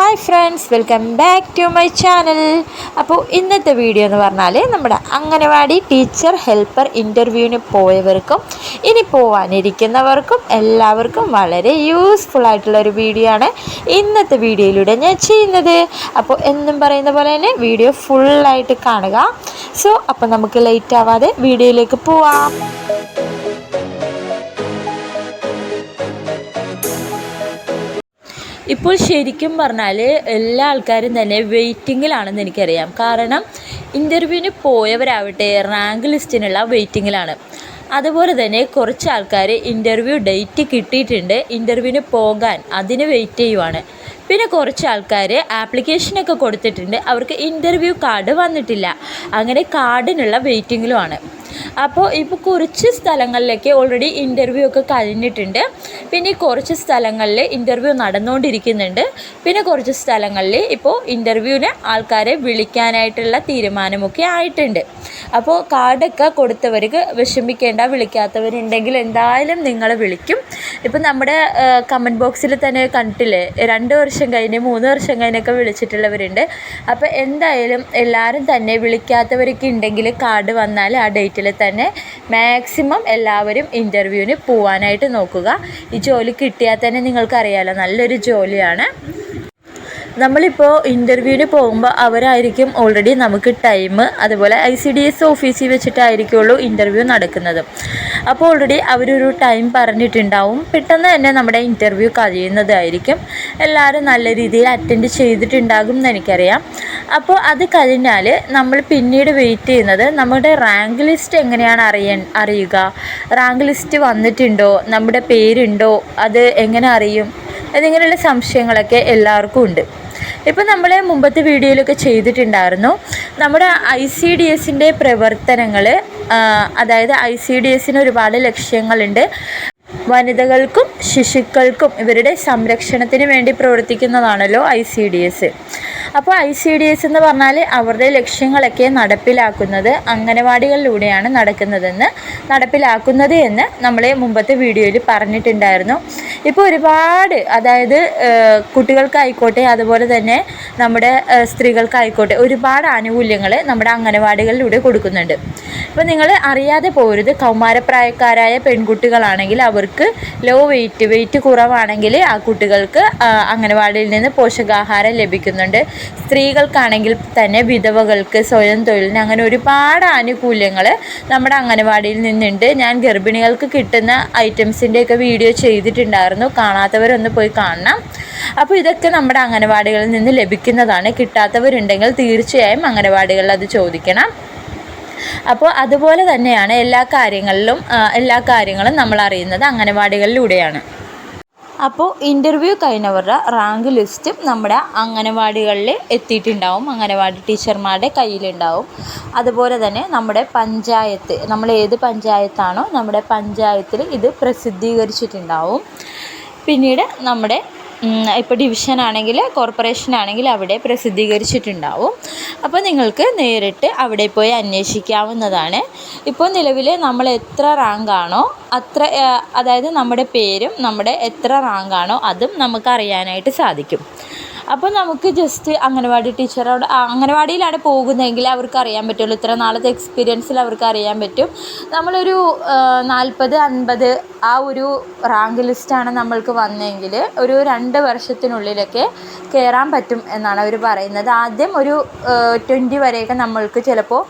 Hi friends, welcome back to my channel. അപ്പോൾ ഇന്നത്തെ video എന്ന് പറഞ്ഞാൽ നമ്മുടെ അംഗനവാടി ടീച്ചർ ഹെൽപ്പർ ഇൻ്റർവ്യൂവിന് പോയവർക്കും ഇനി പോവാനിരിക്കുന്നവർക്കും എല്ലാവർക്കും വളരെ യൂസ്ഫുൾ ആയിട്ടുള്ളൊരു വീഡിയോ ആണ് ഇന്നത്തെ വീഡിയോയിലൂടെ ഞാൻ ചെയ്യുന്നത്. അപ്പോൾ എന്നും പറയുന്ന പോലെ തന്നെ വീഡിയോ ഫുള്ളായിട്ട് കാണുക. അപ്പോൾ നമുക്ക് ലേറ്റ് ആവാതെ വീഡിയോയിലേക്ക് പോവാം. ഇപ്പോൾ ശരിക്കും പറഞ്ഞാൽ എല്ലാ ആൾക്കാരും തന്നെ വെയിറ്റിങ്ങിലാണെന്ന് എനിക്കറിയാം. കാരണം ഇൻ്റർവ്യൂവിന് പോയവരാവട്ടെ റാങ്ക് ലിസ്റ്റിനുള്ള വെയിറ്റിങ്ങിലാണ്. അതുപോലെ തന്നെ കുറച്ച് ആൾക്കാർ ഇൻ്റർവ്യൂ ഡേറ്റ് കിട്ടിയിട്ടുണ്ട്, ഇൻ്റർവ്യൂവിന് പോകാൻ അതിന് വെയിറ്റ് ചെയ്യുവാണ്. പിന്നെ കുറച്ച് ആൾക്കാർ ആപ്ലിക്കേഷനൊക്കെ കൊടുത്തിട്ടുണ്ട്, അവർക്ക് ഇൻ്റർവ്യൂ കാർഡ് വന്നിട്ടില്ല, അങ്ങനെ കാർഡിനുള്ള വെയിറ്റിങ്ങിലുമാണ്. അപ്പോൾ കുറച്ച് സ്ഥലങ്ങളിലേക്ക് ഓൾറെഡി ഇൻ്റർവ്യൂ ഒക്കെ കഴിഞ്ഞിട്ടുണ്ട്, പിന്നെ കുറച്ച് സ്ഥലങ്ങളിൽ ഇൻ്റർവ്യൂ നടന്നുകൊണ്ടിരിക്കുന്നുണ്ട്, പിന്നെ കുറച്ച് സ്ഥലങ്ങളിൽ ഇപ്പോൾ ഇൻ്റർവ്യൂവിന് ആൾക്കാരെ വിളിക്കാനായിട്ടുള്ള തീരുമാനമൊക്കെ ആയിട്ടുണ്ട്. അപ്പോൾ കാർഡൊക്കെ കൊടുത്തവർക്ക് വിഷമിക്കേണ്ട, വിളിക്കാത്തവരുണ്ടെങ്കിൽ എന്തായാലും നിങ്ങളെ വിളിക്കും. ഇപ്പം നമ്മുടെ കമൻറ്റ് ബോക്സിൽ തന്നെ കണ്ടിട്ടില്ലേ, 2 വർഷം കഴിഞ്ഞ് 3 വർഷം കഴിഞ്ഞൊക്കെ വിളിച്ചിട്ടുള്ളവരുണ്ട്. അപ്പോൾ എന്തായാലും എല്ലാവരും തന്നെ വിളിക്കാത്തവരൊക്കെ ഉണ്ടെങ്കിൽ കാർഡ് വന്നാൽ ആ ഡേറ്റിൽ തന്നെ മാക്സിമം എല്ലാവരും ഇൻ്റർവ്യൂവിന് പോകാനായിട്ട് നോക്കുക. ഈ ജോലി കിട്ടിയാൽ തന്നെ നിങ്ങൾക്കറിയാമല്ലോ, നല്ലൊരു ജോലിയാണ്. നമ്മളിപ്പോൾ ഇൻ്റർവ്യൂവിന് പോകുമ്പോൾ അവരായിരിക്കും ഓൾറെഡി നമുക്ക് ടൈം, അതുപോലെ ICDS ഓഫീസിൽ വെച്ചിട്ടായിരിക്കുള്ളൂ ഇൻ്റർവ്യൂ നടക്കുന്നത്. അപ്പോൾ ഓൾറെഡി അവരൊരു ടൈം പറഞ്ഞിട്ടുണ്ടാവും, പെട്ടെന്ന് തന്നെ നമ്മുടെ ഇൻ്റർവ്യൂ കഴിയുന്നതായിരിക്കും. എല്ലാവരും നല്ല രീതിയിൽ അറ്റൻഡ് ചെയ്തിട്ടുണ്ടാകും എന്ന് എനിക്കറിയാം. അപ്പോൾ അത് കഴിഞ്ഞാൽ നമ്മൾ പിന്നീട് വെയിറ്റ് ചെയ്യുന്നത് നമ്മുടെ റാങ്ക് ലിസ്റ്റ് എങ്ങനെയാണ് അറിയുക, റാങ്ക് ലിസ്റ്റ് വന്നിട്ടുണ്ടോ, നമ്മുടെ പേരുണ്ടോ, അത് എങ്ങനെ അറിയും എന്നിങ്ങനെയുള്ള സംശയങ്ങളൊക്കെ എല്ലാവർക്കും ഉണ്ട്. ഇപ്പം നമ്മൾ മുമ്പത്തെ വീഡിയോയിലൊക്കെ ചെയ്തിട്ടുണ്ടായിരുന്നു നമ്മുടെ ICDSൻ്റെ പ്രവർത്തനങ്ങൾ. അതായത് ICDSന് ഒരുപാട് ലക്ഷ്യങ്ങളുണ്ട്. വനിതകൾക്കും ശിശുക്കൾക്കും ഇവരുടെ സംരക്ഷണത്തിന് വേണ്ടി പ്രവർത്തിക്കുന്നതാണല്ലോ ICDS. അപ്പോൾ ICDS എന്ന് പറഞ്ഞാൽ അവരുടെ ലക്ഷ്യങ്ങളൊക്കെ നടപ്പിലാക്കുന്നത് അംഗനവാടികളിലൂടെയാണ് നടപ്പിലാക്കുന്നത് എന്ന് നമ്മൾ മുമ്പത്തെ വീഡിയോയിൽ പറഞ്ഞിട്ടുണ്ടായിരുന്നു. ഇപ്പോൾ ഒരുപാട്, അതായത് കുട്ടികൾക്കായിക്കോട്ടെ അതുപോലെ തന്നെ നമ്മുടെ സ്ത്രീകൾക്കായിക്കോട്ടെ ഒരുപാട് ആനുകൂല്യങ്ങൾ നമ്മുടെ അംഗനവാടികളിലൂടെ കൊടുക്കുന്നുണ്ട്. ഇപ്പോൾ നിങ്ങൾ അറിയാതെ പോരുത്, കൗമാരപ്രായക്കാരായ പെൺകുട്ടികളാണെങ്കിൽ അവർക്ക് ലോ വെയിറ്റ് കുറവാണെങ്കിൽ ആ കുട്ടികൾക്ക് അംഗനവാടിയിൽ നിന്ന് പോഷകാഹാരം ലഭിക്കുന്നുണ്ട്. സ്ത്രീകൾക്കാണെങ്കിൽ തന്നെ വിധവകൾക്ക്, സ്വയം തൊഴിലിന്, അങ്ങനെ ഒരുപാട് ആനുകൂല്യങ്ങൾ നമ്മുടെ അംഗനവാടിയിൽ നിന്നുണ്ട്. ഞാൻ ഗർഭിണികൾക്ക് കിട്ടുന്ന ഐറ്റംസിൻ്റെയൊക്കെ വീഡിയോ ചെയ്തിട്ടുണ്ടായിരുന്നു, കാണാത്തവരൊന്ന് പോയി കാണണം. അപ്പോൾ ഇതൊക്കെ നമ്മുടെ അംഗനവാടികളിൽ നിന്ന് ലഭിക്കുന്നതാണ്. കിട്ടാത്തവരുണ്ടെങ്കിൽ തീർച്ചയായും അംഗനവാടികളിൽ അത് ചോദിക്കണം. അപ്പോൾ അതുപോലെ തന്നെയാണ് എല്ലാ കാര്യങ്ങളും നമ്മൾ അറിയുന്നത് അംഗനവാടികളിലൂടെയാണ്. അപ്പോൾ ഇൻ്റർവ്യൂ കഴിഞ്ഞവരുടെ റാങ്ക് ലിസ്റ്റും നമ്മുടെ അംഗനവാടികളിൽ എത്തിയിട്ടുണ്ടാവും, അംഗനവാടി ടീച്ചർമാരുടെ കയ്യിലുണ്ടാവും. അതുപോലെ തന്നെ നമ്മുടെ പഞ്ചായത്ത്, നമ്മൾ ഏത് പഞ്ചായത്താണോ നമ്മുടെ പഞ്ചായത്തിൽ ഇത് പ്രസിദ്ധീകരിച്ചിട്ടുണ്ടാവും. പിന്നീട് നമ്മുടെ ഇപ്പോൾ ഡിവിഷനാണെങ്കിൽ, കോർപ്പറേഷനാണെങ്കിൽ അവിടെ പ്രസിദ്ധീകരിച്ചിട്ടുണ്ടാവും. അപ്പോൾ നിങ്ങൾക്ക് നേരിട്ട് അവിടെ പോയി അന്വേഷിക്കാവുന്നതാണ്. ഇപ്പോൾ നിലവിൽ നമ്മൾ എത്ര റാങ്കാണോ അതായത് നമ്മുടെ പേരും നമ്മുടെ എത്ര റാങ്കാണോ അതും നമുക്ക് അറിയാനായിട്ട് സാധിക്കും. അപ്പോൾ നമുക്ക് ജസ്റ്റ് അംഗനവാടി ടീച്ചറോട്, അംഗനവാടിയിലാണ് പോകുന്നതെങ്കിൽ അവർക്ക് അറിയാൻ പറ്റുള്ളൂ, ഇത്ര നാളത്തെ എക്സ്പീരിയൻസിൽ അവർക്ക് അറിയാൻ പറ്റും. നമ്മളൊരു 40-50 ആ ഒരു റാങ്ക് ലിസ്റ്റാണ് നമ്മൾക്ക് വന്നതെങ്കിൽ ഒരു 2 വർഷത്തിനുള്ളിലൊക്കെ കയറാൻ പറ്റും എന്നാണ് അവർ പറയുന്നത്. ആദ്യം ഒരു 20 വരെയൊക്കെ നമ്മൾക്ക് ചിലപ്പോൾ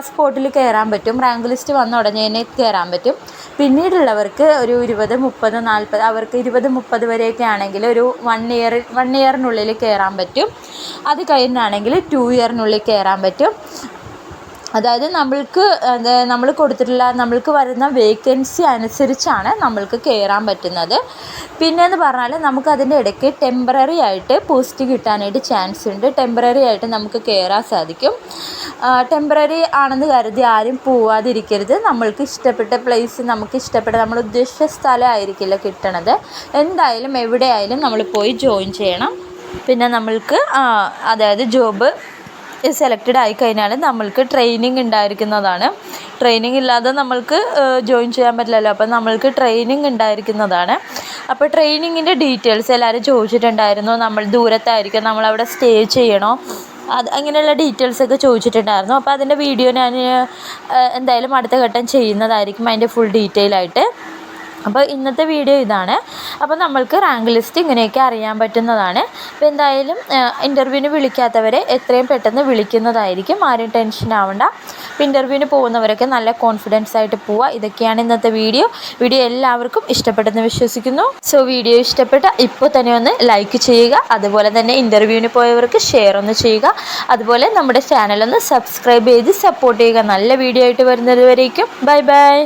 സ്പോട്ടിൽ കയറാൻ പറ്റും, റാങ്ക് ലിസ്റ്റ് വന്ന ഉടനെ തന്നെ കയറാൻ പറ്റും. പിന്നീടുള്ളവർക്ക് ഒരു 20, 30, 40, അവർക്ക് 20, 30 വരെയൊക്കെ ആണെങ്കിൽ ഒരു 1 ഇയറിനുള്ളിൽ കയറാൻ പറ്റും. അത് കഴിഞ്ഞാണെങ്കിൽ 2 ഇയറിനുള്ളിൽ കയറാൻ പറ്റും. അതായത് നമ്മൾക്ക് വരുന്ന വേക്കൻസി അനുസരിച്ചാണ് നമ്മൾക്ക് കയറാൻ പറ്റുന്നത്. പിന്നെയെന്ന് പറഞ്ഞാൽ നമുക്ക് അതിൻ്റെ ഇടയ്ക്ക് ടെമ്പററി ആയിട്ട് പോസ്റ്റ് കിട്ടാനായിട്ട് ചാൻസ് ഉണ്ട്. ടെമ്പററി ആയിട്ട് നമുക്ക് കയറാൻ സാധിക്കും. ടെമ്പററി ആണെന്ന് കരുതി ആരും പോവാതിരിക്കരുത്. നമ്മൾക്ക് ഇഷ്ടപ്പെട്ട പ്ലേസ്, നമ്മൾ ഉദ്ദേശിച്ച സ്ഥലമായിരിക്കില്ല കിട്ടണത്. എന്തായാലും എവിടെയായാലും നമ്മൾ പോയി ജോയിൻ ചെയ്യണം. പിന്നെ നമ്മൾക്ക് അതായത് ജോബ് സെലക്റ്റഡ് ആയിക്കഴിഞ്ഞാൽ നമ്മൾക്ക് ട്രെയിനിങ് ഉണ്ടായിരിക്കുന്നതാണ്. ട്രെയിനിങ് ഇല്ലാതെ നമ്മൾക്ക് ജോയിൻ ചെയ്യാൻ പറ്റില്ലല്ലോ. അപ്പോൾ നമ്മൾക്ക് ട്രെയിനിങ് ഉണ്ടായിരിക്കുന്നതാണ്. അപ്പോൾ ട്രെയിനിങ്ങിൻ്റെ ഡീറ്റെയിൽസ് എല്ലാവരും ചോദിച്ചിട്ടുണ്ടായിരുന്നു. നമ്മൾ ദൂരത്തായിരിക്കും, നമ്മളവിടെ സ്റ്റേ ചെയ്യണോ, അങ്ങനെയുള്ള ഡീറ്റെയിൽസൊക്കെ ചോദിച്ചിട്ടുണ്ടായിരുന്നു. അപ്പോൾ അതിൻ്റെ വീഡിയോ ഞാൻ എന്തായാലും അടുത്ത ഘട്ടം ചെയ്യുന്നതായിരിക്കും, അതിൻ്റെ ഫുൾ ഡീറ്റെയിൽ ആയിട്ട്. അപ്പോൾ ഇന്നത്തെ വീഡിയോ ഇതാണ്. അപ്പോൾ നമ്മൾക്ക് റാങ്ക് ലിസ്റ്റ് ഇങ്ങനെയൊക്കെ അറിയാൻ പറ്റുന്നതാണ്. അപ്പോൾ എന്തായാലും ഇൻ്റർവ്യൂവിന് വിളിക്കാത്തവരെ എത്രയും പെട്ടെന്ന് വിളിക്കുന്നതായിരിക്കും. ആരും ടെൻഷൻ ആവണ്ട. അപ്പോൾ ഇൻ്റർവ്യൂവിന് പോകുന്നവരൊക്കെ നല്ല കോൺഫിഡൻസ് ആയിട്ട് പോവുക. ഇതൊക്കെയാണ് ഇന്നത്തെ വീഡിയോ. എല്ലാവർക്കും ഇഷ്ടപ്പെട്ടെന്ന് വിശ്വസിക്കുന്നു. സോ വീഡിയോ ഇഷ്ടപ്പെട്ട ഇപ്പോൾ തന്നെ ഒന്ന് ലൈക്ക് ചെയ്യുക. അതുപോലെ തന്നെ ഇൻ്റർവ്യൂവിന് പോയവർക്ക് ഷെയർ ഒന്ന് ചെയ്യുക. അതുപോലെ നമ്മുടെ ചാനലൊന്ന് സബ്സ്ക്രൈബ് ചെയ്ത് സപ്പോർട്ട് ചെയ്യുക. നല്ല വീഡിയോ ആയിട്ട് വരുന്നത് വരേക്കും ബൈ ബൈ.